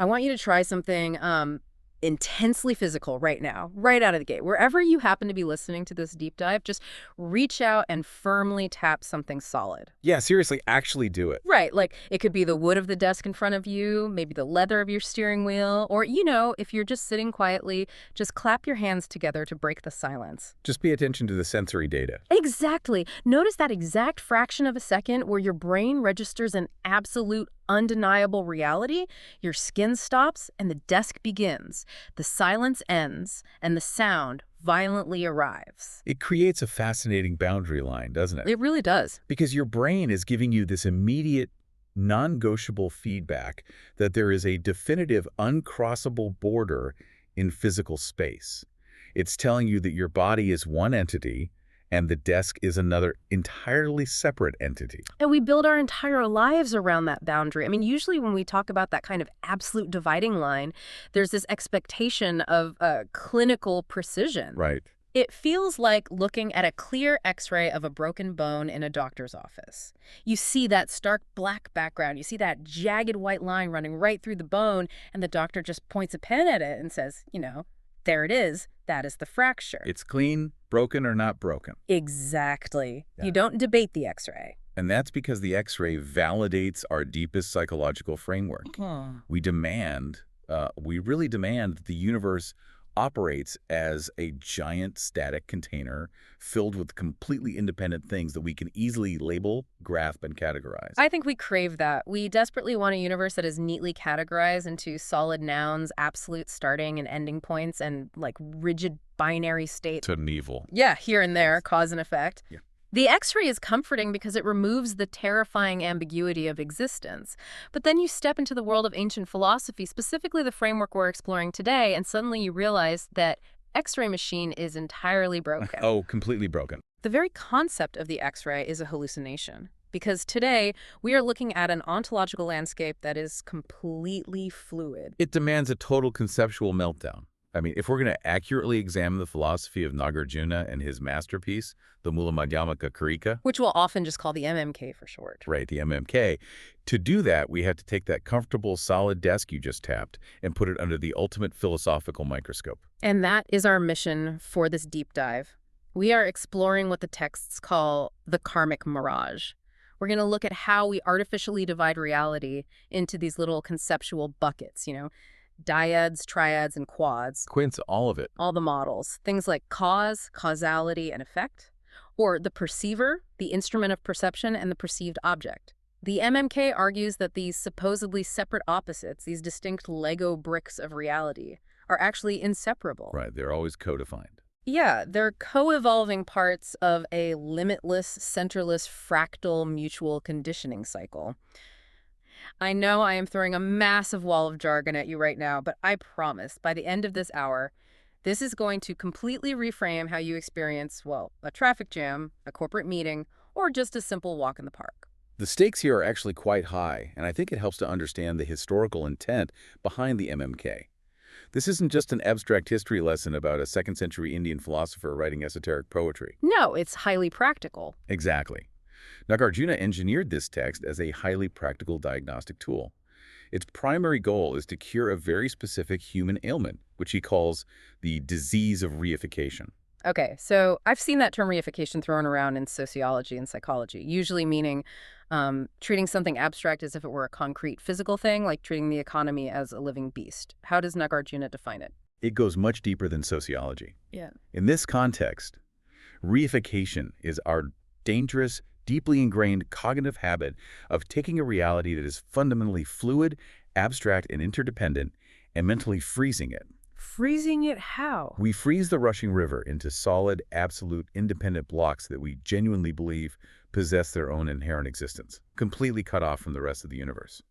I want you to try something intensely physical right now, right out of the gate. Wherever you happen to be listening to this deep dive, just reach out and firmly tap something solid. Yeah, seriously, actually do it. Right, like it could be the wood of the desk in front of you, maybe the leather of your steering wheel, or, if you're just sitting quietly, just clap your hands together to break the silence. Just pay attention to the sensory data. Exactly. Notice that exact fraction of a second where your brain registers an absolute, undeniable reality. Your skin stops and the desk begins. The silence ends and the sound violently arrives. It creates a fascinating boundary line, doesn't it? It really does. Because your brain is giving you this immediate, non-negotiable feedback that there is a definitive, uncrossable border in physical space. It's telling you that your body is one entity and the desk is another entirely separate entity. And we build our entire lives around that boundary. I mean, usually when we talk about that kind of absolute dividing line, there's this expectation of clinical precision. Right. It feels like looking at a clear X-ray of a broken bone in a doctor's office. You see that stark black background, you see that jagged white line running right through the bone, and the doctor just points a pen at it and says, there it is, that is the fracture. It's clean, broken or not broken. Exactly. Yeah. You don't debate the X-ray. And that's because the X-ray validates our deepest psychological framework. We really demand that the universe operates as a giant static container filled with completely independent things that we can easily label, grasp, and categorize. I think we crave that. We desperately want a universe that is neatly categorized into solid nouns, absolute starting and ending points, and rigid binary states. To an evil. Yeah, here and there, cause and effect. Yeah. The X-ray is comforting because it removes the terrifying ambiguity of existence. But then you step into the world of ancient philosophy, specifically the framework we're exploring today, and suddenly you realize that X-ray machine is entirely broken. Oh, completely broken. The very concept of the X-ray is a hallucination. Because today, we are looking at an ontological landscape that is completely fluid. It demands a total conceptual meltdown. I mean, if we're going to accurately examine the philosophy of Nāgārjuna and his masterpiece, the Mūlamadhyamakakārikā, Which we'll often just call the MMK for short. right, the MMK, to do that, we have to take that comfortable, solid desk you just tapped and put it under the ultimate philosophical microscope. And that is our mission for this deep dive. We are exploring what the texts call the KARMIC MIRAGE. We're going to look at how we artificially divide reality into these little conceptual buckets, Dyads, triads, and quads. Quince, all of it. All the models. Things like cause, causality, and effect. Or the perceiver, the instrument of perception, and the perceived object. The MMK argues that these supposedly separate opposites, these distinct Lego bricks of reality, are actually inseparable. Right, they're always co-defined. Yeah, they're co-evolving parts of a limitless, centerless, fractal mutual conditioning cycle. I know I am throwing a massive wall of jargon at you right now, but I promise by the end of this hour, this is going to completely reframe how you experience, a traffic jam, a corporate meeting, or just a simple walk in the park. The stakes here are actually quite high, and I think it helps to understand the historical intent behind the MMK. This isn't just an abstract history lesson about a 2nd century Indian philosopher writing esoteric poetry. No, it's highly practical. Exactly. Nāgārjuna engineered this text as a highly practical diagnostic tool. Its primary goal is to cure a very specific human ailment, which he calls the disease of reification. Okay, so I've seen that term reification thrown around in sociology and psychology, usually meaning treating something abstract as if it were a concrete physical thing, like treating the economy as a living beast. How does Nāgārjuna define it? It goes much deeper than sociology. Yeah. In this context, reification is our dangerous, deeply ingrained cognitive habit of taking a reality that is fundamentally fluid, abstract, and interdependent, and mentally freezing it. Freezing it how? We freeze the rushing river into solid, absolute, independent blocks that we genuinely believe possess their own inherent existence, completely cut off from the rest of the universe.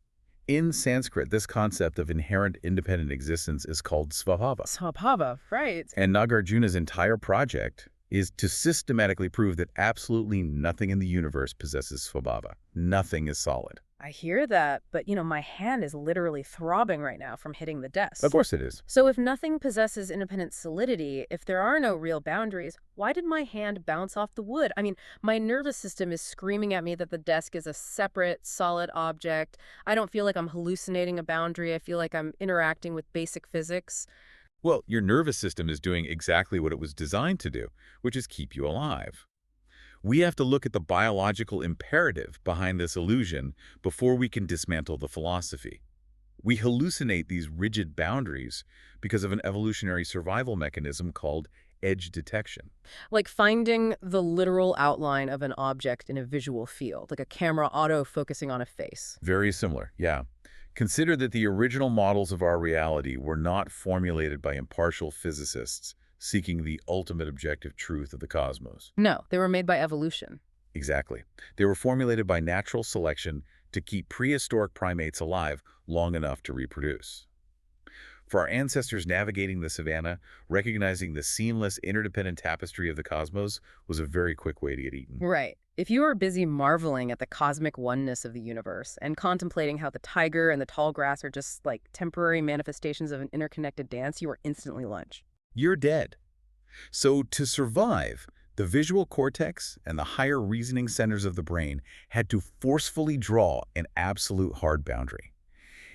In Sanskrit, this concept of inherent independent existence is called svabhāva. Svabhāva, right. And Nāgārjuna's entire project is to systematically prove that absolutely nothing in the universe possesses svabhāva. Nothing is solid. I hear that, but my hand is literally throbbing right now from hitting the Of desk. course it is. So if nothing possesses independent solidity, if there are no real boundaries, why did my hand bounce off the wood? I mean, my nervous system is screaming at me that the desk is a separate, solid object. I don't feel like I'm hallucinating a boundary. I feel like I'm interacting with basic physics. Well, your nervous system is doing exactly what it was designed to do, which is keep you alive. We have to look at the biological imperative behind this illusion before we can dismantle the philosophy. We hallucinate these rigid boundaries because of an evolutionary survival mechanism called edge detection. Like finding the literal outline of an object in a visual field, like a camera auto-focusing on a face. Very similar, yeah. Consider that the original models of our reality were not formulated by impartial physicists seeking the ultimate objective truth of the cosmos. No, they were made by evolution. Exactly. They were formulated by natural selection to keep prehistoric primates alive long enough to reproduce. For our ancestors navigating the savannah, recognizing the seamless, interdependent tapestry of the cosmos was a very quick way to get eaten. Right. If you are busy marveling at the cosmic oneness of the universe and contemplating how the tiger and the tall grass are just like temporary manifestations of an interconnected dance, you are instantly lunch. You're dead. So to survive, the visual cortex and the higher reasoning centers of the brain had to forcefully draw an absolute hard boundary.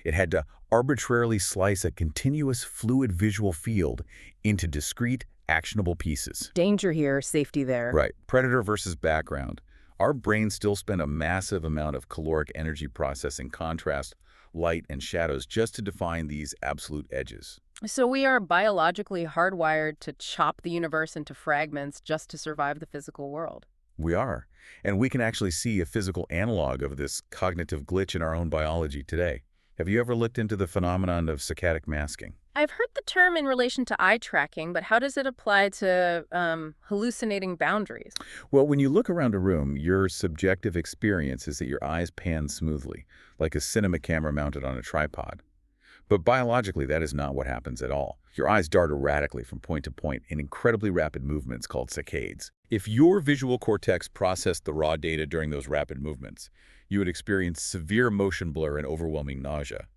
It had to arbitrarily slice a continuous fluid visual field into discrete, actionable pieces. Danger here, safety there. Right. Predator versus background. Our brains still spend a massive amount of caloric energy processing contrast, light, and shadows just to define these absolute edges. So we are biologically hardwired to chop the universe into fragments just to survive the physical world. We are. And we can actually see a physical analog of this cognitive glitch in our own biology today. Have you ever looked into the phenomenon of saccadic masking? I've heard the term in relation to eye tracking, but how does it apply to hallucinating boundaries? Well, when you look around a room, your subjective experience is that your eyes pan smoothly, like a cinema camera mounted on a tripod. But biologically, that is not what happens at all. Your eyes dart erratically from point to point in incredibly rapid movements called saccades. If your visual cortex processed the raw data during those rapid movements, you would experience severe motion blur and overwhelming nausea.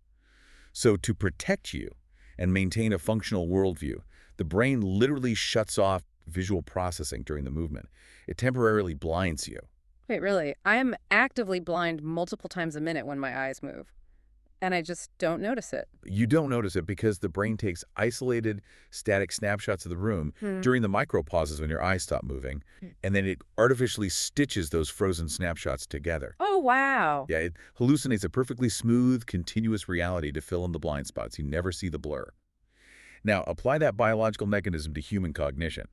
So to protect you and maintain a functional worldview, the brain literally shuts off visual processing during the movement. It temporarily blinds you. Wait, really? I am actively blind multiple times a minute when my eyes move. And I just don't notice it. You don't notice it because the brain takes isolated, static snapshots of the room during the micropauses when your eyes stop moving, and then it artificially stitches those frozen snapshots together. Oh, wow. Yeah, it hallucinates a perfectly smooth, continuous reality to fill in the blind spots. You never see the blur. Now, apply that biological mechanism to human cognition.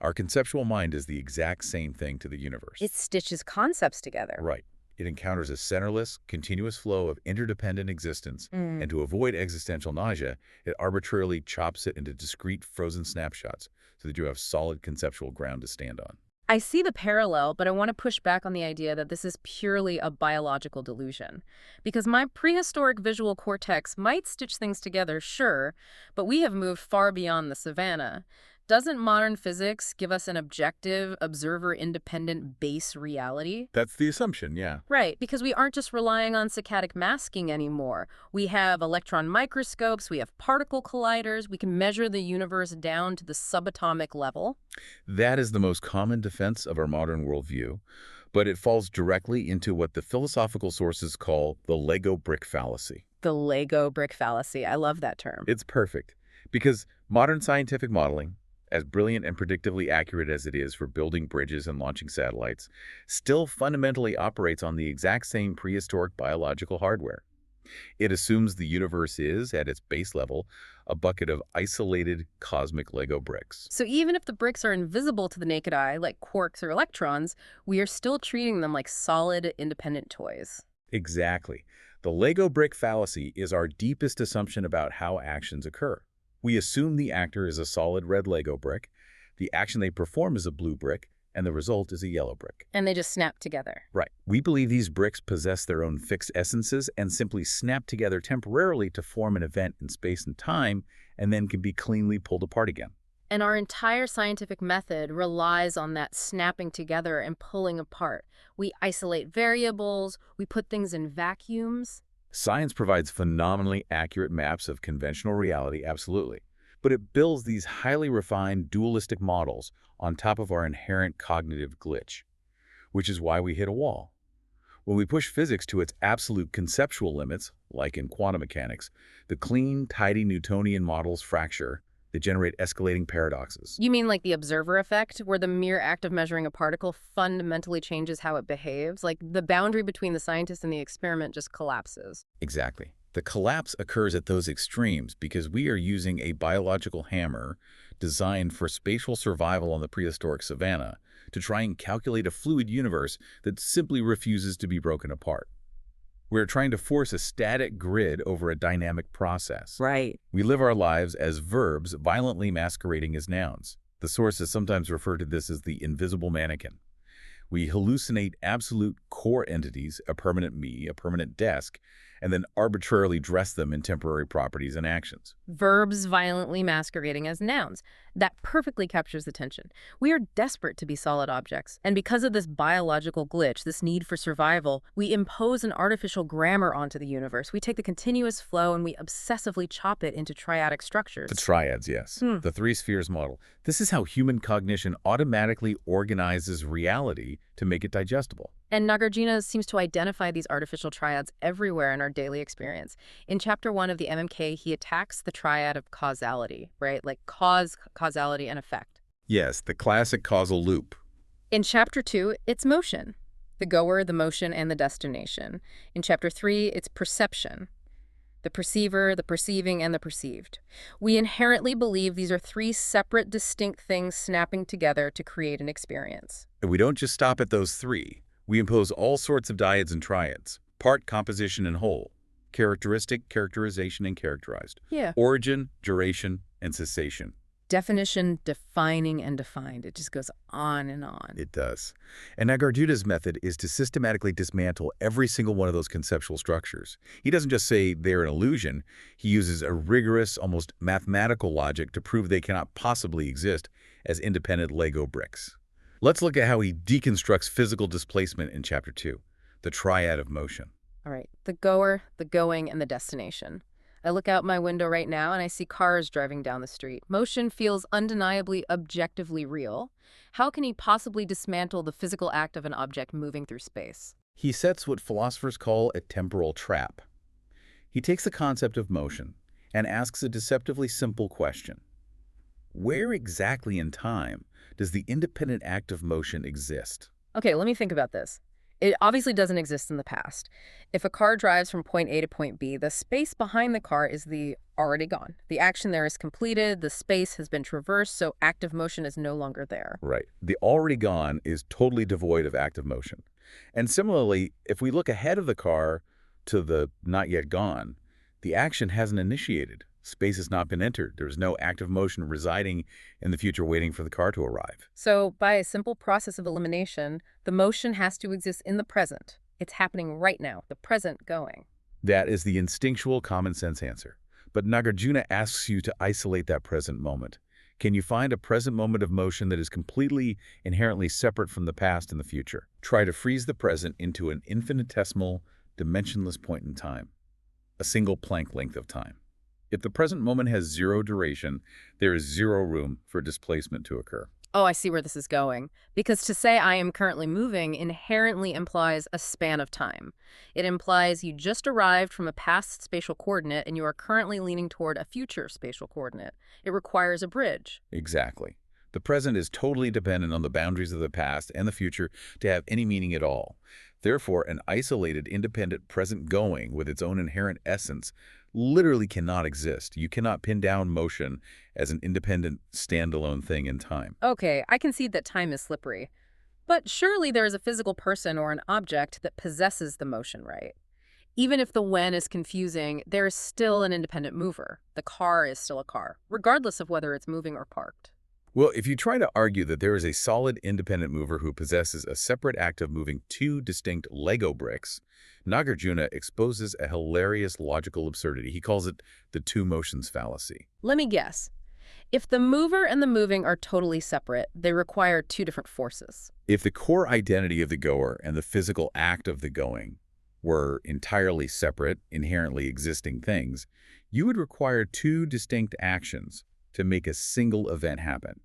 Our conceptual mind is the exact same thing to the universe. It stitches concepts together. Right. It encounters a centerless, continuous flow of interdependent existence, and to avoid existential nausea, it arbitrarily chops it into discrete frozen snapshots so that you have solid conceptual ground to stand on. I see the parallel, but I want to push back on the idea that this is purely a biological delusion. Because my prehistoric visual cortex might stitch things together, sure, but we have moved far beyond the savannah. Doesn't modern physics give us an objective, observer-independent base reality? That's the assumption, yeah. Right, because we aren't just relying on saccadic masking anymore. We have electron microscopes, we have particle colliders, we can measure the universe down to the subatomic level. That is the most common defense of our modern worldview, but it falls directly into what the philosophical sources call the Lego brick fallacy. The Lego brick fallacy. I love that term. It's perfect, because modern scientific modeling, as brilliant and predictively accurate as it is for building bridges and launching satellites, still fundamentally operates on the exact same prehistoric biological hardware. It assumes the universe is, at its base level, a bucket of isolated cosmic Lego bricks. So even if the bricks are invisible to the naked eye, like quarks or electrons, we are still treating them like solid, independent toys. Exactly. The Lego brick fallacy is our deepest assumption about how actions occur. We assume the actor is a solid red Lego brick, the action they perform is a blue brick, and the result is a yellow brick. And they just snap together. Right. We believe these bricks possess their own fixed essences and simply snap together temporarily to form an event in space and time, and then can be cleanly pulled apart again. And our entire scientific method relies on that snapping together and pulling apart. We isolate variables, we put things in vacuums. Science provides phenomenally accurate maps of conventional reality, absolutely. But it builds these highly refined dualistic models on top of our inherent cognitive glitch, which is why we hit a wall. When we push physics to its absolute conceptual limits, like in quantum mechanics, the clean, tidy Newtonian models fracture. They generate escalating paradoxes. You mean like the observer effect, where the mere act of measuring a particle fundamentally changes how it behaves? Like the boundary between the scientist and the experiment just collapses. Exactly. The collapse occurs at those extremes because we are using a biological hammer designed for spatial survival on the prehistoric savanna to try and calculate a fluid universe that simply refuses to be broken apart. We're trying to force a static grid over a dynamic process. Right. We live our lives as verbs violently masquerading as nouns. The sources sometimes refer to this as the invisible mannequin. We hallucinate absolute core entities, a permanent me, a permanent desk, and then arbitrarily dress them in temporary properties and actions. Verbs violently masquerading as nouns. That perfectly captures the tension. We are desperate to be solid objects, and because of this biological glitch, this need for survival, we impose an artificial grammar onto the universe. We take the continuous flow and we obsessively chop it into triadic structures. The triads, yes. The three spheres model. This is how human cognition automatically organizes reality to make it digestible. And Nāgārjuna seems to identify these artificial triads everywhere in our daily experience. In Chapter 1 of the MMK, he attacks the triad of causality, right? Like cause, causality, and effect. Yes, the classic causal loop. In Chapter 2, it's motion. The goer, the motion, and the destination. In Chapter 3, it's perception. The perceiver, the perceiving, and the perceived. We inherently believe these are three separate, distinct things snapping together to create an experience. And we don't just stop at those three. We impose all sorts of dyads and triads, part, composition, and whole, characteristic, characterization, and characterized, origin, duration, and cessation. Definition, defining, and defined. It just goes on and on. It does. And Nāgārjuna's method is to systematically dismantle every single one of those conceptual structures. He doesn't just say they're an illusion. He uses a rigorous, almost mathematical logic to prove they cannot possibly exist as independent Lego bricks. Let's look at how he deconstructs physical displacement in Chapter 2, the triad of motion. All right, the goer, the going, and the destination. I look out my window right now and I see cars driving down the street. Motion feels undeniably, objectively real. How can he possibly dismantle the physical act of an object moving through space? He sets what philosophers call a temporal trap. He takes the concept of motion and asks a deceptively simple question. Where exactly in time does the independent act of motion exist? Okay, let me think about this. It obviously doesn't exist in the past. If a car drives from point A to point B, the space behind the car is the already gone. The action there is completed, the space has been traversed, so active motion is no longer there. Right. The already gone is totally devoid of active motion. And similarly, if we look ahead of the car to the not yet gone, the action hasn't initiated. Space has not been entered. There's no active motion residing in the future waiting for the car to arrive. So, by a simple process of elimination, the motion has to exist in the present. It's happening right now, the present going. That is the instinctual common sense answer. But Nāgārjuna asks you to isolate that present moment. Can you find a present moment of motion that is completely, inherently separate from the past and the future? Try to freeze the present into an infinitesimal, dimensionless point in time, a single Planck length of time. If the present moment has zero duration, there is zero room for displacement to occur. Oh, I see where this is going. Because to say I am currently moving inherently implies a span of time. It implies you just arrived from a past spatial coordinate and you are currently leaning toward a future spatial coordinate. It requires a bridge. Exactly. The present is totally dependent on the boundaries of the past and the future to have any meaning at all. Therefore, an isolated, independent present going with its own inherent essence literally cannot exist. You cannot pin down motion as an independent, standalone thing in time. Okay, I concede that time is slippery. But surely there is a physical person or an object that possesses the motion, right? Even if the when is confusing, there is still an independent mover. The car is still a car, regardless of whether it's moving or parked. Well, if you try to argue that there is a solid independent mover who possesses a separate act of moving two distinct Lego bricks, Nāgārjuna exposes a hilarious logical absurdity. He calls it the two motions fallacy. Let me guess. If the mover and the moving are totally separate, they require two different forces. If the core identity of the goer and the physical act of the going were entirely separate, inherently existing things, you would require two distinct actions to make a single event happen.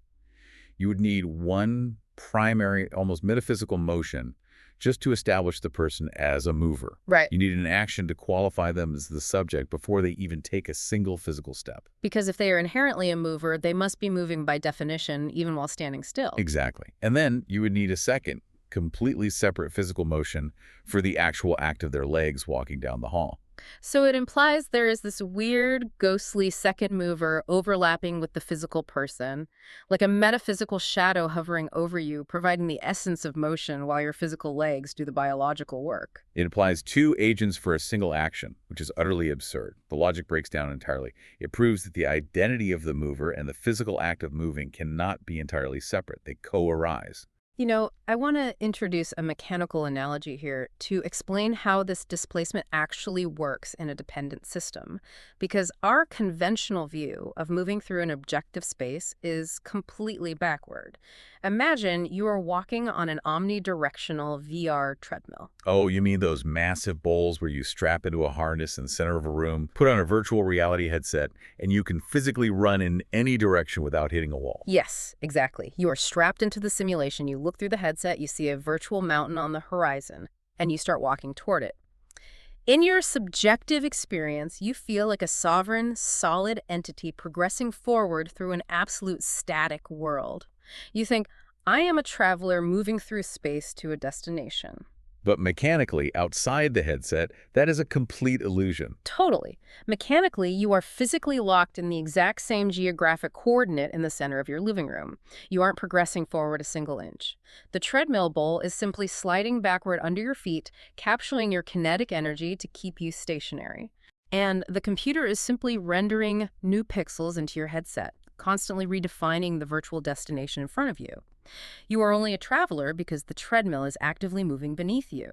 You would need one primary, almost metaphysical motion just to establish the person as a mover. Right. You need an action to qualify them as the subject before they even take a single physical step. Because if they are inherently a mover, they must be moving by definition, even while standing still. Exactly. And then you would need a second, completely separate physical motion for the actual act of their legs walking down the hall. So it implies there is this weird, ghostly second mover overlapping with the physical person, like a metaphysical shadow hovering over you, providing the essence of motion while your physical legs do the biological work. It implies two agents for a single action, which is utterly absurd. The logic breaks down entirely. It proves that the identity of the mover and the physical act of moving cannot be entirely separate. They co-arise. You know, I want to introduce a mechanical analogy here to explain how this displacement actually works in a dependent system, because our conventional view of moving through an objective space is completely backward. Imagine you are walking on an omnidirectional VR treadmill. Oh, you mean those massive bowls where you strap into a harness in the center of a room, put on a virtual reality headset, and you can physically run in any direction without hitting a wall? Yes, exactly. You are strapped into the simulation. You look through the headset, you see a virtual mountain on the horizon, and you start walking toward it. In your subjective experience, you feel like a sovereign, solid entity progressing forward through an absolute static world. You think, I am a traveler moving through space to a destination. But mechanically, outside the headset, that is a complete illusion. Totally. Mechanically, you are physically locked in the exact same geographic coordinate in the center of your living room. You aren't progressing forward a single inch. The treadmill bowl is simply sliding backward under your feet, capturing your kinetic energy to keep you stationary. And the computer is simply rendering new pixels into your headset, constantly redefining the virtual destination in front of you. You are only a traveler because the treadmill is actively moving beneath you.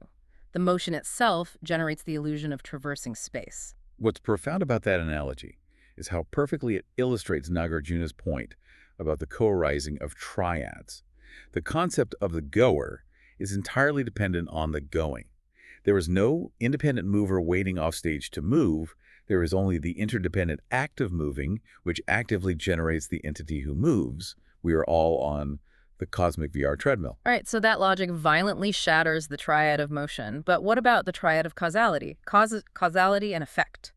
The motion itself generates the illusion of traversing space. What's profound about that analogy is how perfectly it illustrates Nāgārjuna's point about the co-arising of triads. The concept of the goer is entirely dependent on the going. There is no independent mover waiting offstage to move. There is only the interdependent act of moving, which actively generates the entity who moves. We are all on the cosmic VR treadmill. All right, so that logic violently shatters the triad of motion. But what about the triad of causality? Causality and effect.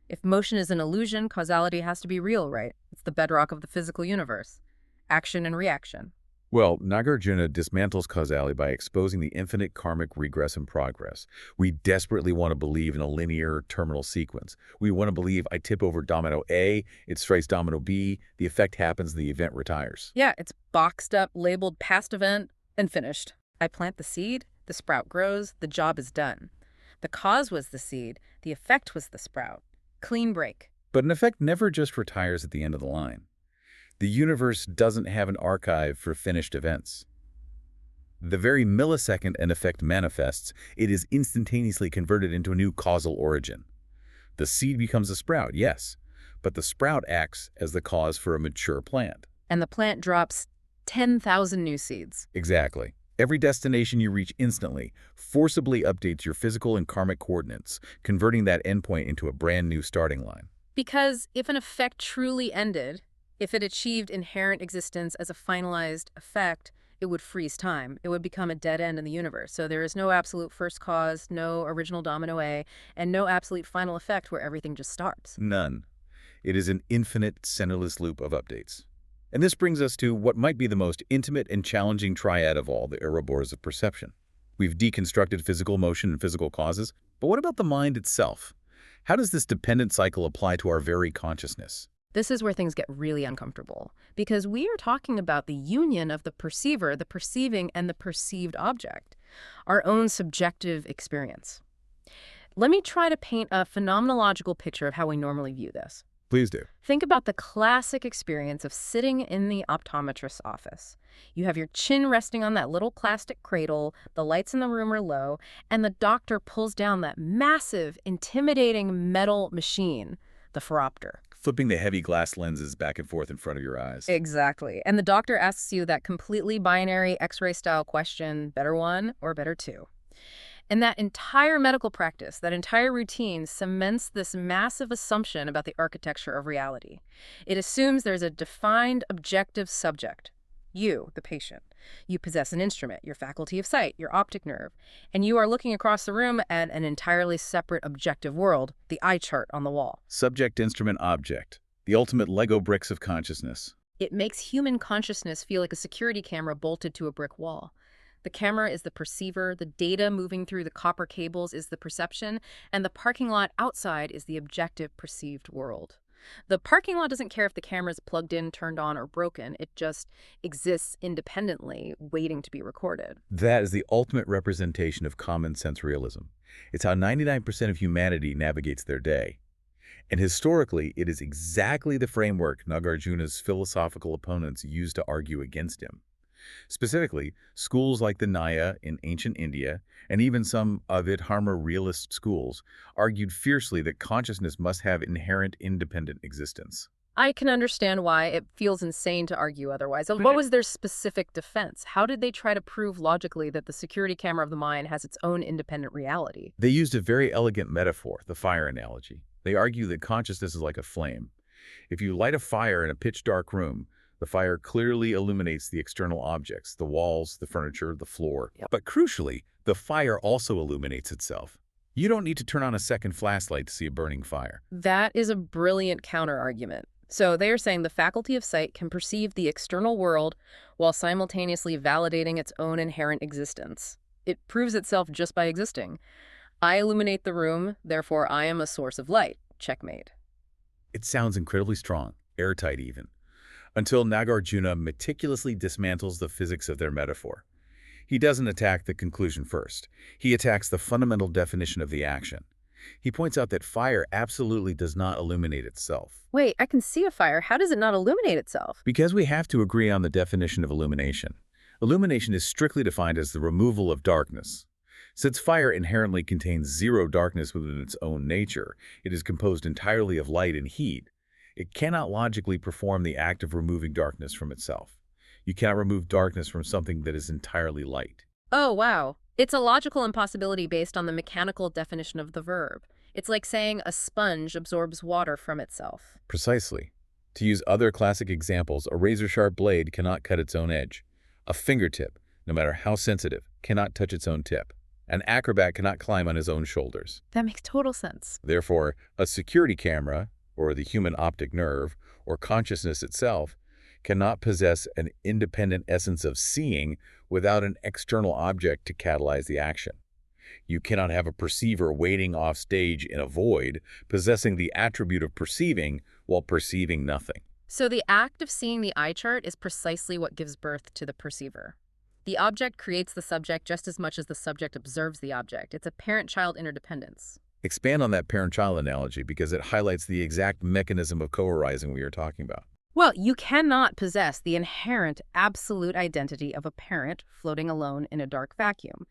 If motion is an illusion, causality has to be real, right? It's the bedrock of the physical universe. Action and reaction. Well, Nāgārjuna dismantles causality by exposing the infinite karmic regress and progress. We desperately want to believe in a linear terminal sequence. We want to believe I tip over domino A, it strikes domino B, the effect happens, the event retires. Yeah, it's boxed up, labeled past event, and finished. I plant the seed, the sprout grows, the job is done. The cause was the seed, the effect was the sprout. Clean break. But an effect never just retires at the end of the line. The universe doesn't have an archive for finished events. The very millisecond an effect manifests, it is instantaneously converted into a new causal origin. The seed becomes a sprout, yes, but the sprout acts as the cause for a mature plant. And the plant drops 10,000 new seeds. Exactly. Every destination you reach instantly forcibly updates your physical and karmic coordinates, converting that endpoint into a brand new starting line. Because if an effect truly ended, if it achieved inherent existence as a finalized effect, it would freeze time. It would become a dead end in the universe. So there is no absolute first cause, no original domino A, and no absolute final effect where everything just starts. None. It is an infinite, centerless loop of updates. And this brings us to what might be the most intimate and challenging triad of all, the Ouroboros of perception. We've deconstructed physical motion and physical causes, but what about the mind itself? How does this dependent cycle apply to our very consciousness? This is where things get really uncomfortable, because we are talking about the union of the perceiver, the perceiving, and the perceived object, our own subjective experience. Let me try to paint a phenomenological picture of how we normally view this. Please do. Think about the classic experience of sitting in the optometrist's office. You have your chin resting on that little plastic cradle, the lights in the room are low, and the doctor pulls down that massive, intimidating metal machine, the phoropter. flipping the heavy glass lenses back and forth in front of your eyes. Exactly. And the doctor asks you that completely binary X-ray style question, better one or better two? And that entire medical practice, that entire routine cements this massive assumption about the architecture of reality. It assumes there's a defined objective subject, you, the patient. You possess an instrument, your faculty of sight, your optic nerve, and you are looking across the room at an entirely separate objective world, the eye chart on the wall. Subject, instrument, object. The ultimate Lego bricks of consciousness. It makes human consciousness feel like a security camera bolted to a brick wall. The camera is the perceiver, the data moving through the copper cables is the perception, and the parking lot outside is the objective perceived world. The parking lot doesn't care if the camera is plugged in, turned on, or broken. It just exists independently, waiting to be recorded. That is the ultimate representation of common sense realism. It's how 99% of humanity navigates their day. And historically, it is exactly the framework Nāgārjuna's philosophical opponents used to argue against him. Specifically, schools like the Nyaya in ancient India, and even some Abhidharma realist schools, argued fiercely that consciousness must have inherent independent existence. I can understand why it feels insane to argue otherwise. What was their specific defense? How did they try to prove logically that the security camera of the mind has its own independent reality? They used a very elegant metaphor, the fire analogy. They argue that consciousness is like a flame. If you light a fire in a pitch-dark room, the fire clearly illuminates the external objects, the walls, the furniture, the floor. Yep. But crucially, the fire also illuminates itself. You don't need to turn on a second flashlight to see a burning fire. That is a brilliant counter-argument. So they are saying the faculty of sight can perceive the external world while simultaneously validating its own inherent existence. It proves itself just by existing. I illuminate the room, therefore I am a source of light. Checkmate. It sounds incredibly strong, airtight even, until Nāgārjuna meticulously dismantles the physics of their metaphor. He doesn't attack the conclusion first. He attacks the fundamental definition of the action. He points out that fire absolutely does not illuminate itself. Wait, I can see a fire. How does it not illuminate itself? Because we have to agree on the definition of illumination. Illumination is strictly defined as the removal of darkness. Since fire inherently contains zero darkness within its own nature, it is composed entirely of light and heat. It cannot logically perform the act of removing darkness from itself. You cannot remove darkness from something that is entirely light. Oh, wow. It's a logical impossibility based on the mechanical definition of the verb. It's like saying a sponge absorbs water from itself. Precisely. To use other classic examples, a razor-sharp blade cannot cut its own edge. A fingertip, no matter how sensitive, cannot touch its own tip. An acrobat cannot climb on his own shoulders. That makes total sense. Therefore, a security camera, or the human optic nerve, or consciousness itself, cannot possess an independent essence of seeing without an external object to catalyze the action. You cannot have a perceiver waiting off stage in a void, possessing the attribute of perceiving while perceiving nothing. So the act of seeing the eye chart is precisely what gives birth to the perceiver. The object creates the subject just as much as the subject observes the object. It's a parent-child interdependence. Expand on that parent-child analogy because it highlights the exact mechanism of co-arising we are talking about. Well, you cannot possess the inherent absolute identity of a parent floating alone in a dark vacuum.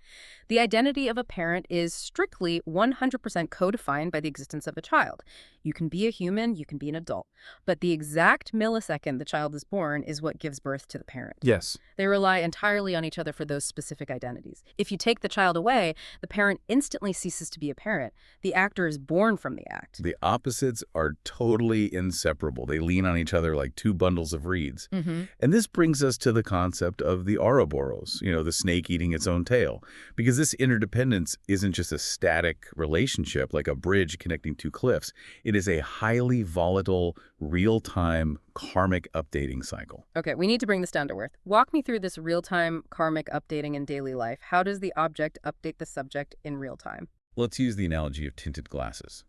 The identity of a parent is strictly 100% co-defined by the existence of a child. You can be a human, you can be an adult, but the exact millisecond the child is born is what gives birth to the parent. Yes. They rely entirely on each other for those specific identities. If you take the child away, the parent instantly ceases to be a parent. The actor is born from the act. The opposites are totally inseparable. They lean on each other like two bundles of reeds. Mm-hmm. And this brings us to the concept of the Ouroboros, the snake eating its own tail. Because this interdependence isn't just a static relationship like a bridge connecting two cliffs. It is a highly volatile, real-time karmic updating cycle. Okay, we need to bring this down to earth. Walk me through this real-time karmic updating in daily life. How does the object update the subject in real time? Let's use the analogy of tinted glasses.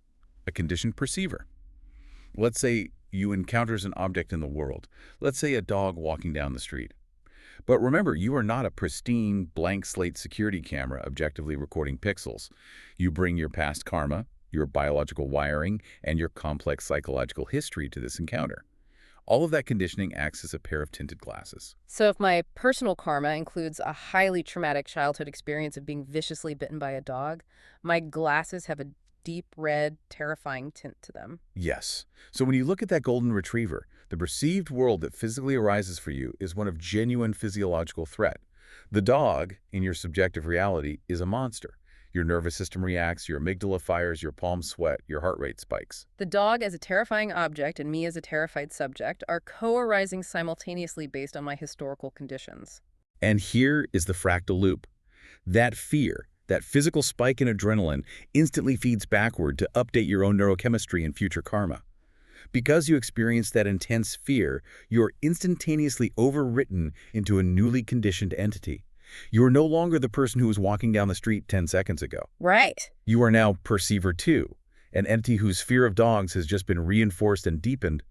A conditioned perceiver. Let's say you encounters an object in the world. Let's say a dog walking down the street. But remember, you are not a pristine, blank slate security camera objectively recording pixels. You bring your past karma, your biological wiring, and your complex psychological history to this encounter. All of that conditioning acts as a pair of tinted glasses. So if my personal karma includes a highly traumatic childhood experience of being viciously bitten by a dog, my glasses have a deep red, terrifying tint to them. Yes. So when you look at that golden retriever, the perceived world that physically arises for you is one of genuine physiological threat. The dog, in your subjective reality, is a monster. Your nervous system reacts, your amygdala fires, your palms sweat, your heart rate spikes. The dog as a terrifying object and me as a terrified subject are co-arising simultaneously based on my historical conditions. And here is the fractal loop. That fear, that physical spike in adrenaline, instantly feeds backward to update your own neurochemistry and future karma. Because you experienced that intense fear, you're instantaneously overwritten into a newly conditioned entity. You are no longer the person who was walking down the street 10 seconds ago. Right. You are now Perceiver 2, an entity whose fear of dogs has just been reinforced and deepened.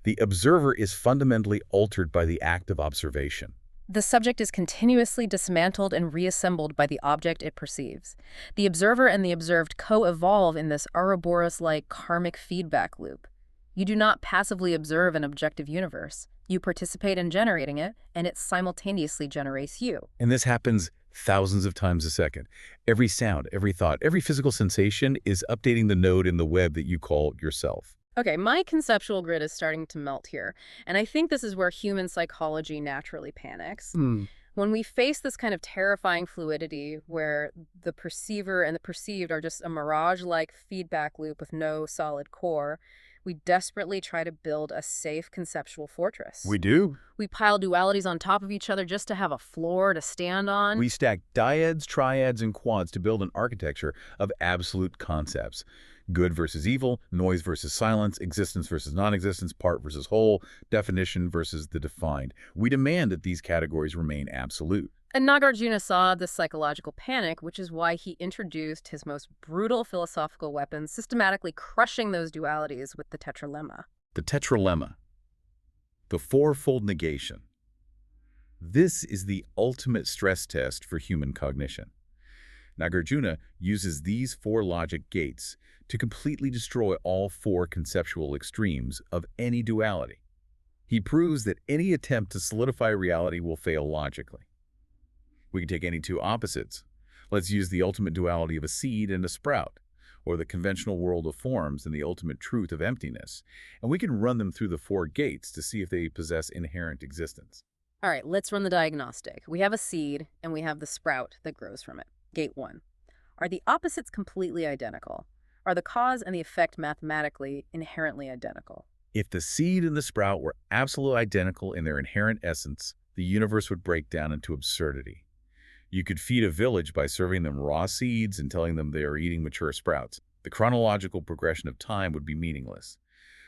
The observer is fundamentally altered by the act of observation. The subject is continuously dismantled and reassembled by the object it perceives. The observer and the observed co-evolve in this Ouroboros-like karmic feedback loop. You do not passively observe an objective universe. You participate in generating it, and it simultaneously generates you. And this happens thousands of times a second. Every sound, every thought, every physical sensation is updating the node in the web that you call yourself. Okay, my conceptual grid is starting to melt here, and I think this is where human psychology naturally panics. When we face this kind of terrifying fluidity where the perceiver and the perceived are just a mirage-like feedback loop with no solid core, we desperately try to build a safe conceptual fortress. We do. We pile dualities on top of each other just to have a floor to stand on. We stack dyads, triads, and quads to build an architecture of absolute concepts. Good versus evil, noise versus silence, existence versus non-existence, part versus whole, definition versus the defined. We demand that these categories remain absolute. And Nāgārjuna saw this psychological panic, which is why he introduced his most brutal philosophical weapon, systematically crushing those dualities with the tetralemma. The tetralemma, the fourfold negation. This is the ultimate stress test for human cognition. Nāgārjuna uses these four logic gates to completely destroy all four conceptual extremes of any duality. He proves that any attempt to solidify reality will fail logically. We can take any two opposites. Let's use the ultimate duality of a seed and a sprout, or the conventional world of forms and the ultimate truth of emptiness, and we can run them through the four gates to see if they possess inherent existence. All right, let's run the diagnostic. We have a seed, and we have the sprout that grows from it. Gate 1. Are the opposites completely identical? Are the cause and the effect mathematically inherently identical? If the seed and the sprout were absolutely identical in their inherent essence, the universe would break down into absurdity. You could feed a village by serving them raw seeds and telling them they are eating mature sprouts. The chronological progression of time would be meaningless.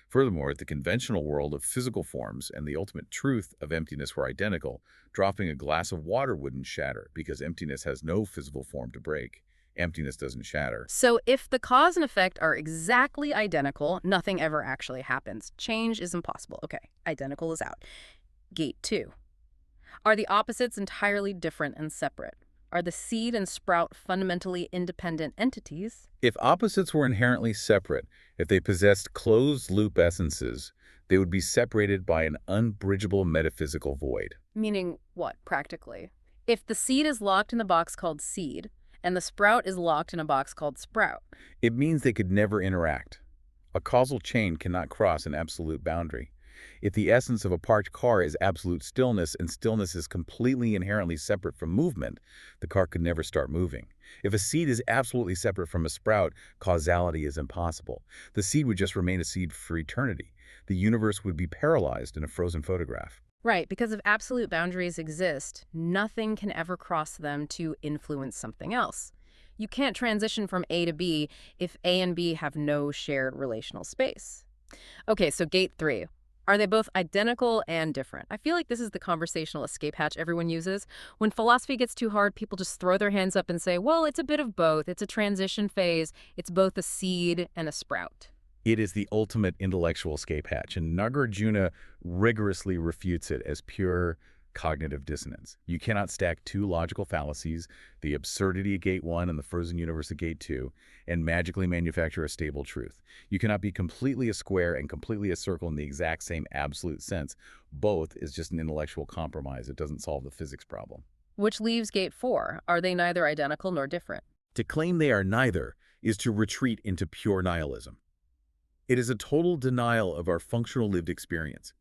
Furthermore, if the conventional world of physical forms and the ultimate truth of emptiness were identical, dropping a glass of water wouldn't shatter because emptiness has no physical form to break. Emptiness doesn't shatter. So if the cause and effect are exactly identical, nothing ever actually happens. Change is impossible. Okay, identical is out. Gate 2. Are the opposites entirely different and separate? Are the seed and sprout fundamentally independent entities? If opposites were inherently separate, if they possessed closed-loop essences, they would be separated by an unbridgeable metaphysical void. Meaning what, practically? If the seed is locked in the box called seed, and the sprout is locked in a box called sprout, it means they could never interact. A causal chain cannot cross an absolute boundary. If the essence of a parked car is absolute stillness and stillness is completely inherently separate from movement, the car could never start moving. If a seed is absolutely separate from a sprout, causality is impossible. The seed would just remain a seed for eternity. The universe would be paralyzed in a frozen photograph. Right, because if absolute boundaries exist, nothing can ever cross them to influence something else. You can't transition from A to B if A and B have no shared relational space. Okay, so gate 3. Are they both identical and different? I feel like this is the conversational escape hatch everyone uses. When philosophy gets too hard, people just throw their hands up and say, well, it's a bit of both. It's a transition phase. It's both a seed and a sprout. It is the ultimate intellectual escape hatch, and Nāgārjuna rigorously refutes it as pure cognitive dissonance. You cannot stack two logical fallacies, the absurdity at gate 1 and the frozen universe at gate 2, and magically manufacture a stable truth. You cannot be completely a square and completely a circle in the exact same absolute sense. Both is just an intellectual compromise. It doesn't solve the physics problem. Which leaves gate 4. Are they neither identical nor different? To claim they are neither is to retreat into pure nihilism. It is a total denial of our functional lived experience.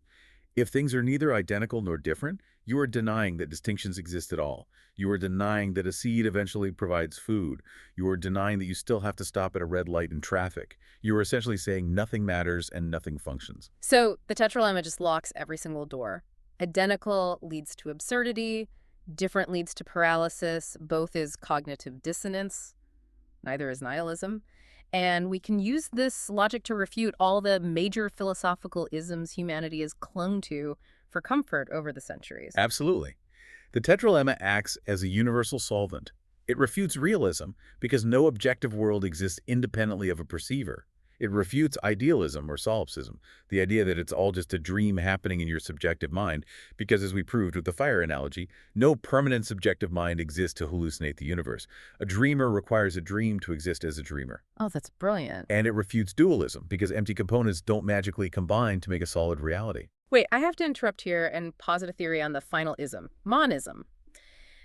If things are neither identical nor different, you are denying that distinctions exist at all. You are denying that a seed eventually provides food. You are denying that you still have to stop at a red light in traffic. You are essentially saying nothing matters and nothing functions. So the tetralemma just locks every single door. Identical leads to absurdity, different leads to paralysis, both is cognitive dissonance, neither is nihilism. And we can use this logic to refute all the major philosophical isms humanity has clung to for comfort over the centuries. Absolutely. The tetralemma acts as a universal solvent. It refutes realism because no objective world exists independently of a perceiver. It refutes idealism or solipsism, the idea that it's all just a dream happening in your subjective mind, because as we proved with the fire analogy, no permanent subjective mind exists to hallucinate the universe. A dreamer requires a dream to exist as a dreamer. Oh, that's brilliant. And it refutes dualism, because empty components don't magically combine to make a solid reality. Wait, I have to interrupt here and posit a theory on the final ism, monism.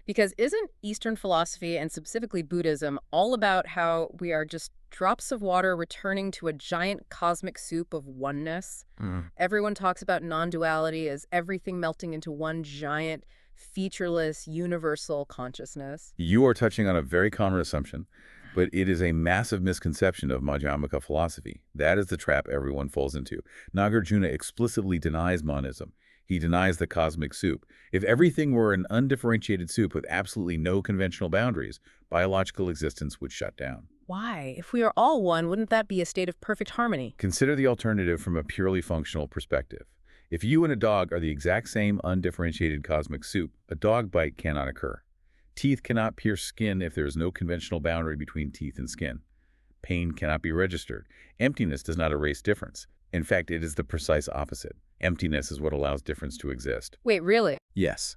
Because isn't Eastern philosophy, and specifically Buddhism, all about how we are just drops of water returning to a giant cosmic soup of oneness? Everyone talks about non-duality as everything melting into one giant, featureless, universal consciousness. You are touching on a very common assumption, but it is a massive misconception of Madhyamaka philosophy. That is the trap everyone falls into. Nāgārjuna explicitly denies monism. He denies the cosmic soup. If everything were an undifferentiated soup with absolutely no conventional boundaries, biological existence would shut down. Why? If we are all one, wouldn't that be a state of perfect harmony? Consider the alternative from a purely functional perspective. If you and a dog are the exact same undifferentiated cosmic soup, a dog bite cannot occur. Teeth cannot pierce skin if there is no conventional boundary between teeth and skin. Pain cannot be registered. Emptiness does not erase difference. In fact, it is the precise opposite. Emptiness is what allows difference to exist. Wait, really? Yes.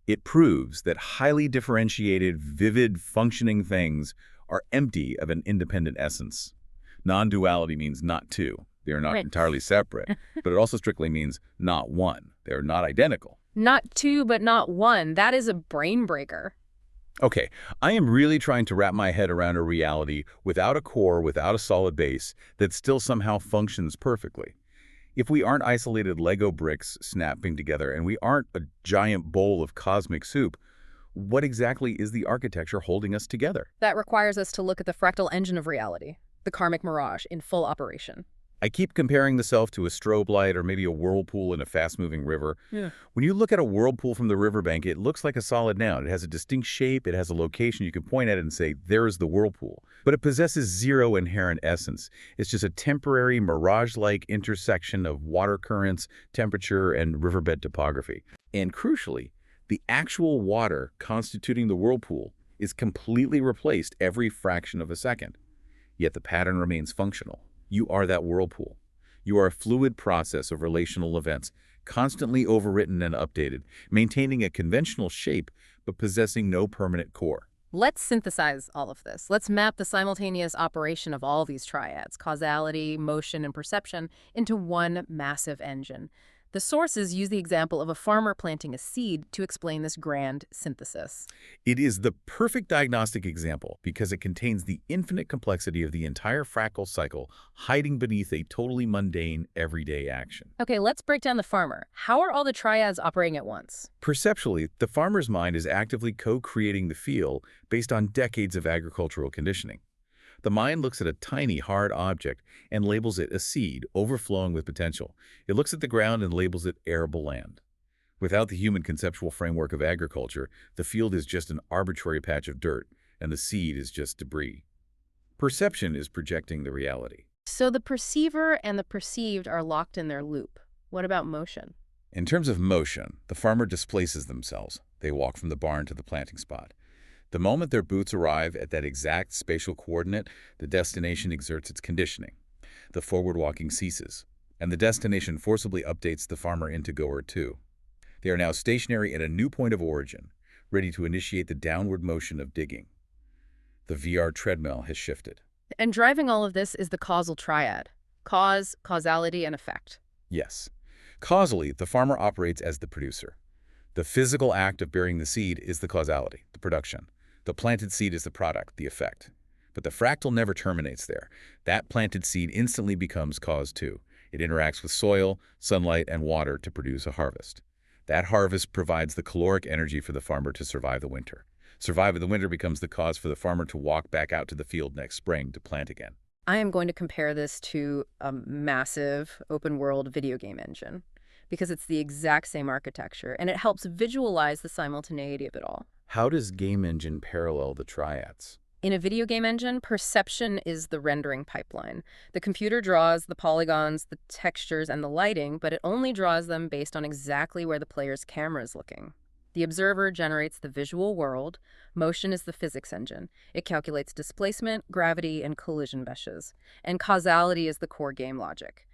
It proves that highly differentiated, vivid, functioning things are empty of an independent essence. Non-duality means not two. They are not entirely separate, but it also strictly means not one. They are not identical. Not two, but not one. That is a brain breaker. Okay, I am really trying to wrap my head around a reality without a core, without a solid base, that still somehow functions perfectly. If we aren't isolated Lego bricks snapping together and we aren't a giant bowl of cosmic soup, what exactly is the architecture holding us together? That requires us to look at the fractal engine of reality, the karmic mirage, in full operation. I keep comparing the self to a strobe light or maybe a whirlpool in a fast-moving river. Yeah. When you look at a whirlpool from the riverbank, it looks like a solid noun. It has a distinct shape, it has a location. You can point at it and say, there's the whirlpool. But it possesses zero inherent essence. It's just a temporary, mirage-like intersection of water currents, temperature, and riverbed topography. And crucially, the actual water constituting the whirlpool is completely replaced every fraction of a second. Yet the pattern remains functional. You are that whirlpool. You are a fluid process of relational events, constantly overwritten and updated, maintaining a conventional shape but possessing no permanent core. Let's synthesize all of this. Let's map the simultaneous operation of all these triads, causality, motion, and perception, into one massive engine. The sources use the example of a farmer planting a seed to explain this grand synthesis. It is the perfect diagnostic example because it contains the infinite complexity of the entire fractal cycle hiding beneath a totally mundane, everyday action. Okay, let's break down the farmer. How are all the triads operating at once? Perceptually, the farmer's mind is actively co-creating the feel based on decades of agricultural conditioning. The mind looks at a tiny, hard object and labels it a seed overflowing with potential. It looks at the ground and labels it arable land. Without the human conceptual framework of agriculture, the field is just an arbitrary patch of dirt, and the seed is just debris. Perception is projecting the reality. So the perceiver and the perceived are locked in their loop. What about motion? In terms of motion, the farmer displaces themselves. They walk from the barn to the planting spot. The moment their boots arrive at that exact spatial coordinate, the destination exerts its conditioning. The forward walking ceases, and the destination forcibly updates the farmer into goer 2. They are now stationary at a new point of origin, ready to initiate the downward motion of digging. The VR treadmill has shifted. And driving all of this is the causal triad: cause, causality, and effect. Yes. Causally, the farmer operates as the producer. The physical act of burying the seed is the causality, the production. The planted seed is the product, the effect. But the fractal never terminates there. That planted seed instantly becomes cause two. It interacts with soil, sunlight, and water to produce a harvest. That harvest provides the caloric energy for the farmer to survive the winter. Survive the winter becomes the cause for the farmer to walk back out to the field next spring to plant again. I am going to compare this to a massive open-world video game engine because it's the exact same architecture, and it helps visualize the simultaneity of it all. How does game engine parallel the triads? In a video game engine, perception is the rendering pipeline. The computer draws the polygons, the textures, and the lighting, but it only draws them based on exactly where the player's camera is looking. The observer generates the visual world. Motion is the physics engine. It calculates displacement, gravity, and collision meshes. And causality is the core game logic.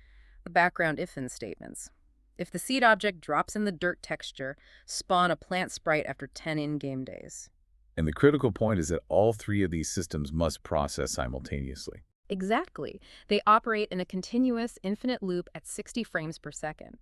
The background if-then statements. If the seed object drops in the dirt texture, spawn a plant sprite after 10 in-game days. And the critical point is that all three of these systems must process simultaneously. Exactly. They operate in a continuous, infinite loop at 60 frames per second.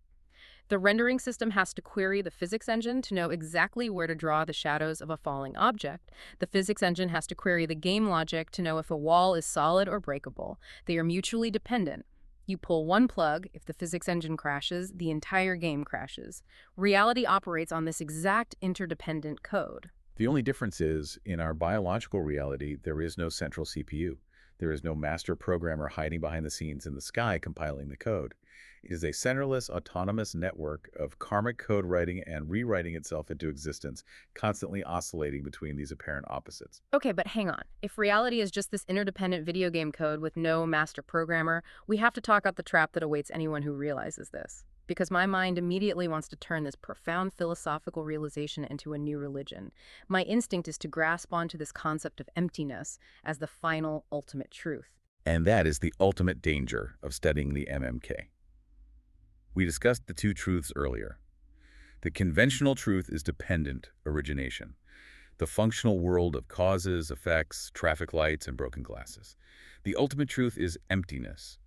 The rendering system has to query the physics engine to know exactly where to draw the shadows of a falling object. The physics engine has to query the game logic to know if a wall is solid or breakable. They are mutually dependent. You pull one plug, if the physics engine crashes, the entire game crashes. Reality operates on this exact interdependent code. The only difference is, in our biological reality, there is no central CPU. There is no master programmer hiding behind the scenes in the sky compiling the code. It is a centerless, autonomous network of karmic code writing and rewriting itself into existence, constantly oscillating between these apparent opposites. Okay, but hang on. If reality is just this interdependent video game code with no master programmer, we have to talk about the trap that awaits anyone who realizes this. Because my mind immediately wants to turn this profound philosophical realization into a new religion. My instinct is to grasp onto this concept of emptiness as the final, ultimate truth. And that is the ultimate danger of studying the MMK. We discussed the two truths earlier. The conventional truth is dependent origination, the functional world of causes, effects, traffic lights, and broken glasses. The ultimate truth is emptiness,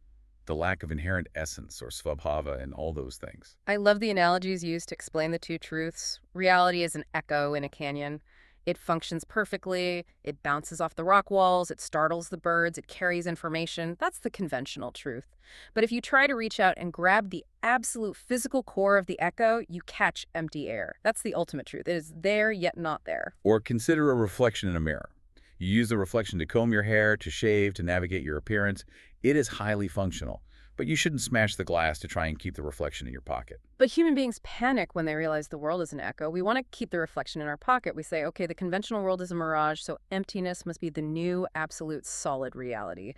the lack of inherent essence or svabhāva and all those things. I love the analogies used to explain the two truths. Reality is an echo in a canyon. It functions perfectly, it bounces off the rock walls, it startles the birds, it carries information. That's the conventional truth. But if you try to reach out and grab the absolute physical core of the echo, you catch empty air. That's the ultimate truth. It is there, yet not there. Or consider a reflection in a mirror. You use the reflection to comb your hair, to shave, to navigate your appearance. It is highly functional. But you shouldn't smash the glass to try and keep the reflection in your pocket. But human beings panic when they realize the world is an echo. We want to keep the reflection in our pocket. We say, okay, the conventional world is a mirage, so emptiness must be the new, absolute, solid reality.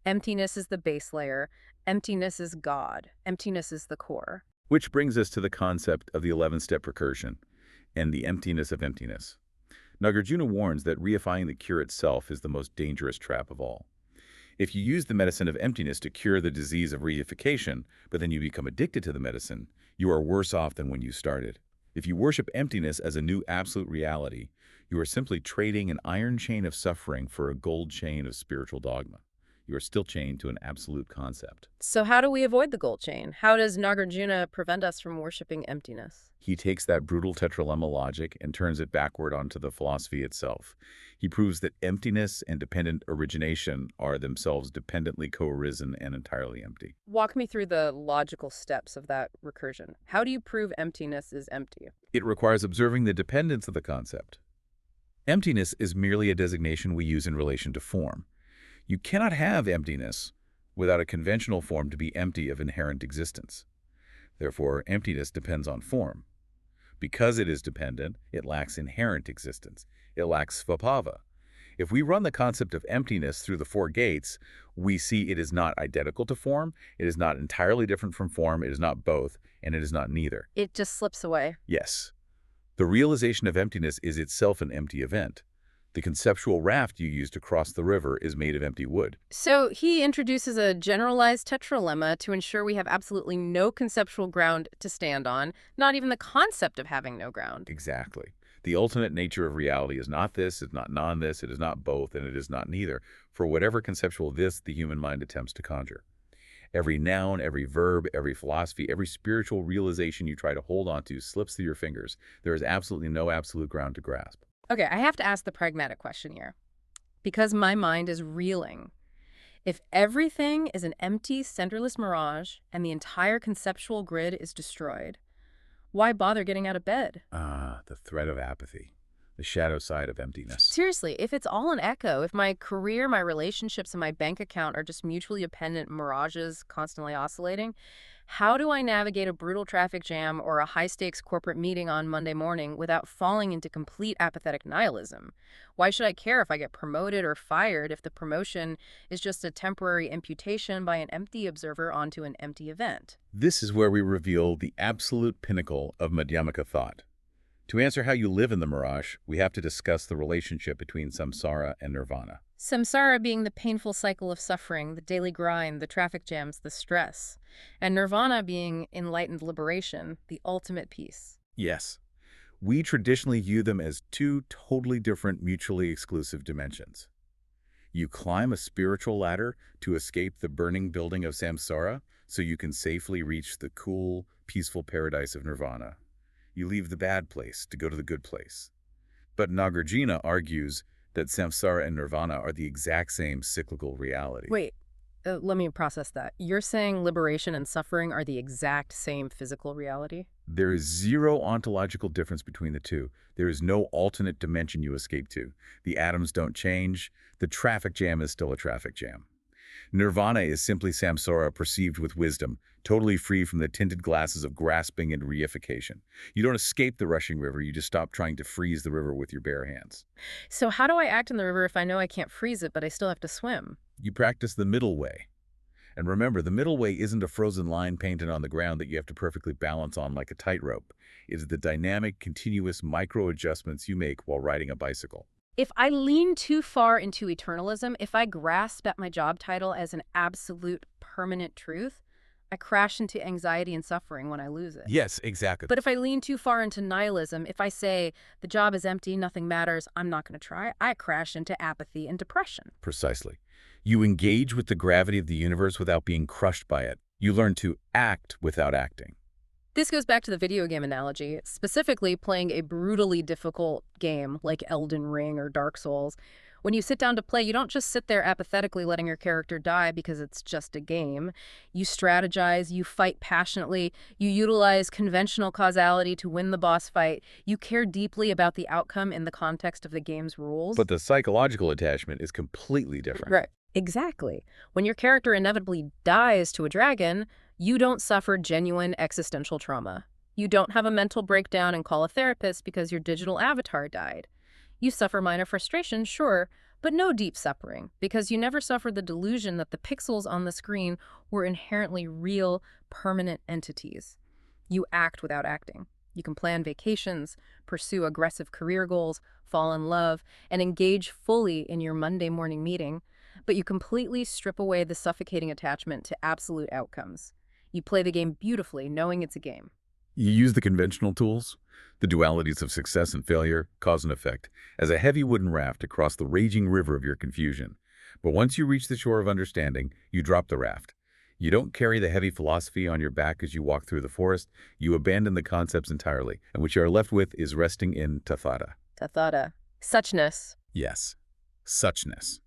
Emptiness is the base layer. Emptiness is God. Emptiness is the core. Which brings us to the concept of the 11-step recursion and the emptiness of emptiness. Nāgārjuna warns that reifying the cure itself is the most dangerous trap of all. If you use the medicine of emptiness to cure the disease of reification, but then you become addicted to the medicine, you are worse off than when you started. If you worship emptiness as a new absolute reality, you are simply trading an iron chain of suffering for a gold chain of spiritual dogma. You are still chained to an absolute concept. So how do we avoid the gold chain? How does Nāgārjuna prevent us from worshiping emptiness? He takes that brutal tetralemma logic and turns it backward onto the philosophy itself. He proves that emptiness and dependent origination are themselves dependently co-arisen and entirely empty. Walk me through the logical steps of that recursion. How do you prove emptiness is empty? It requires observing the dependence of the concept. Emptiness is merely a designation we use in relation to form. You cannot have emptiness without a conventional form to be empty of inherent existence. Therefore, emptiness depends on form. Because it is dependent, it lacks inherent existence. It lacks svabhāva. If we run the concept of emptiness through the four gates, we see it is not identical to form, it is not entirely different from form, it is not both, and it is not neither. It just slips away. Yes. The realization of emptiness is itself an empty event. The conceptual raft you use to cross the river is made of empty wood. So he introduces a generalized tetralemma to ensure we have absolutely no conceptual ground to stand on, not even the concept of having no ground. Exactly. The ultimate nature of reality is not this, it's not non-this, it is not both, and it is not neither, for whatever conceptual this the human mind attempts to conjure. Every noun, every verb, every philosophy, every spiritual realization you try to hold onto slips through your fingers. There is absolutely no absolute ground to grasp. Okay, I have to ask the pragmatic question here. because my mind is reeling. If everything is an empty, centerless mirage and the entire conceptual grid is destroyed, why bother getting out of bed? Ah, the threat of apathy, the shadow side of emptiness. Seriously, if it's all an echo, if my career, my relationships, and my bank account are just mutually dependent mirages constantly oscillating, how do I navigate a brutal traffic jam or a high-stakes corporate meeting on Monday morning without falling into complete apathetic nihilism? Why should I care if I get promoted or fired if the promotion is just a temporary imputation by an empty observer onto an empty event? This is where we reveal the absolute pinnacle of Madhyamaka thought. To answer how you live in the mirage, we have to discuss the relationship between samsara and nirvana. Samsara being the painful cycle of suffering, the daily grind, the traffic jams, the stress. And nirvana being enlightened liberation, the ultimate peace. Yes. We traditionally view them as two totally different, mutually exclusive dimensions. You climb a spiritual ladder to escape the burning building of samsara so you can safely reach the cool, peaceful paradise of nirvana. You leave the bad place to go to the good place. But Nāgārjuna argues that samsara and nirvana are the exact same cyclical reality. Wait, let me process that. You're saying liberation and suffering are the exact same physical reality? There is zero ontological difference between the two. There is no alternate dimension you escape to. The atoms don't change. The traffic jam is still a traffic jam. Nirvana is simply samsara perceived with wisdom, totally free from the tinted glasses of grasping and reification. You don't escape the rushing river, you just stop trying to freeze the river with your bare hands. So how do I act in the river if I know I can't freeze it, but I still have to swim? You practice the middle way. And remember, the middle way isn't a frozen line painted on the ground that you have to perfectly balance on like a tightrope. It is the dynamic, continuous micro-adjustments you make while riding a bicycle. If I lean too far into eternalism, if I grasp at my job title as an absolute permanent truth, I crash into anxiety and suffering when I lose it. Yes, exactly. But if I lean too far into nihilism, if I say, the job is empty, nothing matters, I'm not going to try, I crash into apathy and depression. Precisely. You engage with the gravity of the universe without being crushed by it. You learn to act without acting. This goes back to the video game analogy, specifically playing a brutally difficult game like Elden Ring or Dark Souls. When you sit down to play, you don't just sit there apathetically letting your character die because it's just a game. You strategize, you fight passionately, you utilize conventional causality to win the boss fight. You care deeply about the outcome in the context of the game's rules. But the psychological attachment is completely different. Right. Exactly. When your character inevitably dies to a dragon, you don't suffer genuine existential trauma. You don't have a mental breakdown and call a therapist because your digital avatar died. You suffer minor frustration, sure, but no deep suffering, because you never suffered the delusion that the pixels on the screen were inherently real, permanent entities. You act without acting. You can plan vacations, pursue aggressive career goals, fall in love, and engage fully in your Monday morning meeting, but you completely strip away the suffocating attachment to absolute outcomes. You play the game beautifully, knowing it's a game. You use the conventional tools, the dualities of success and failure, cause and effect, as a heavy wooden raft across the raging river of your confusion. But once you reach the shore of understanding, you drop the raft. You don't carry the heavy philosophy on your back as you walk through the forest. You abandon the concepts entirely, and what you are left with is resting in tathata. Tathata. Suchness. Yes, suchness.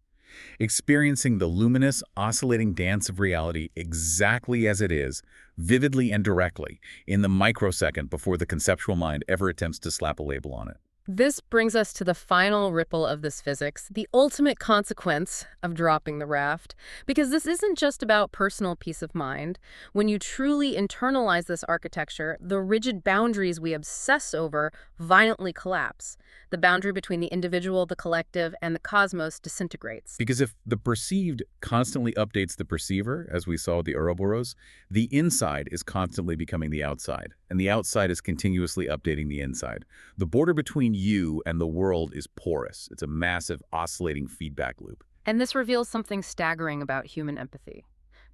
Experiencing the luminous, oscillating dance of reality exactly as it is, vividly and directly, in the microsecond before the conceptual mind ever attempts to slap a label on it. This brings us to the final ripple of this physics, the ultimate consequence of dropping the raft, because this isn't just about personal peace of mind. When you truly internalize this architecture, the rigid boundaries we obsess over violently collapse. The boundary between the individual, the collective, and the cosmos disintegrates. Because if the perceived constantly updates the perceiver, as we saw with the Ouroboros, the inside is constantly becoming the outside, and the outside is continuously updating the inside. The border between you and the world is porous. It's a massive, oscillating feedback loop. And this reveals something staggering about human empathy.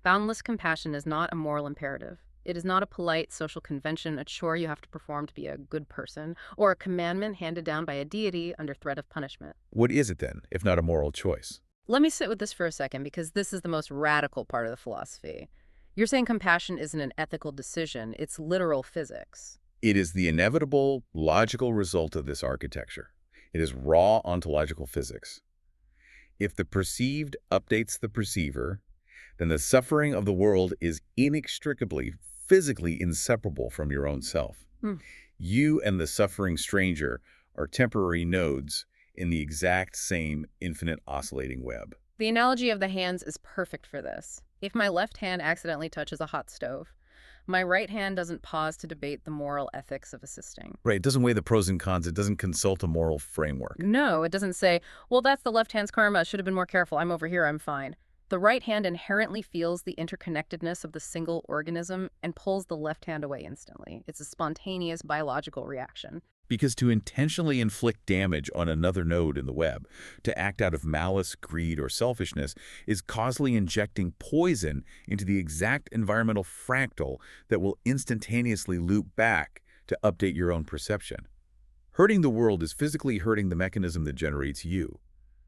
Boundless compassion is not a moral imperative. It is not a polite social convention, a chore you have to perform to be a good person, or a commandment handed down by a deity under threat of punishment. What is it then, if not a moral choice? Let me sit with this for a second, because this is the most radical part of the philosophy. You're saying compassion isn't an ethical decision, it's literal physics. It is the inevitable, logical result of this architecture. It is raw ontological physics. If the perceived updates the perceiver, then the suffering of the world is inextricably, physically inseparable from your own self. You and the suffering stranger are temporary nodes in the exact same infinite oscillating web. The analogy of the hands is perfect for this. If my left hand accidentally touches a hot stove, my right hand doesn't pause to debate the moral ethics of assisting. Right, it doesn't weigh the pros and cons. It doesn't consult a moral framework. No, it doesn't say, well, that's the left hand's karma. Should have been more careful. I'm over here. I'm fine. The right hand inherently feels the interconnectedness of the single organism and pulls the left hand away instantly. It's a spontaneous biological reaction. Because to intentionally inflict damage on another node in the web, to act out of malice, greed, or selfishness, is causally injecting poison into the exact environmental fractal that will instantaneously loop back to update your own perception. Hurting the world is physically hurting the mechanism that generates you.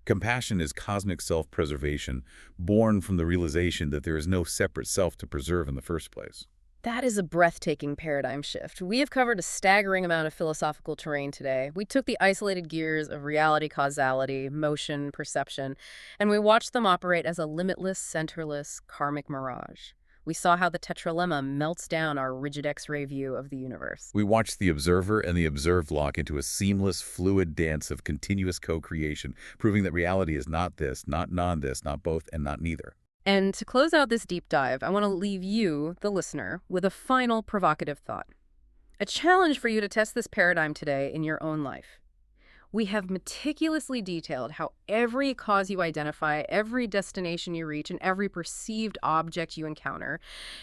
Compassion is cosmic self-preservation, born from the realization that there is no separate self to preserve in the first place. That is a breathtaking paradigm shift. We have covered a staggering amount of philosophical terrain today. We took the isolated gears of reality, causality, motion, perception, and we watched them operate as a limitless, centerless, karmic mirage. We saw how the tetralemma melts down our rigid X-ray view of the universe. We watched the observer and the observed lock into a seamless, fluid dance of continuous co-creation, proving that reality is not this, not non-this, not both, and not neither. And to close out this deep dive, I want to leave you, the listener, with a final provocative thought. A challenge for you to test this paradigm today in your own life. We have meticulously detailed how every cause you identify, every destination you reach, and every perceived object you encounter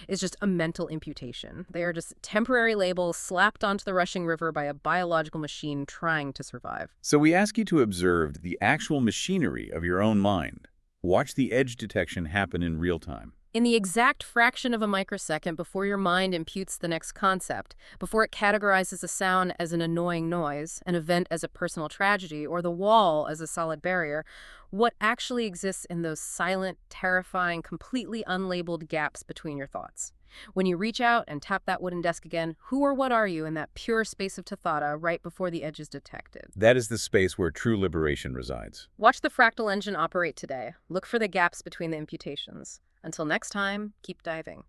is just a mental imputation. They are just temporary labels slapped onto the rushing river by a biological machine trying to survive. So we ask you to observe the actual machinery of your own mind. Watch the edge detection happen in real time. In the exact fraction of a microsecond before your mind imputes the next concept, before it categorizes a sound as an annoying noise, an event as a personal tragedy, or the wall as a solid barrier, what actually exists in those silent, terrifying, completely unlabeled gaps between your thoughts? When you reach out and tap that wooden desk again, who or what are you in that pure space of tathata right before the edge is detected? That is the space where true liberation resides. Watch the fractal engine operate today. Look for the gaps between the imputations. Until next time, keep diving.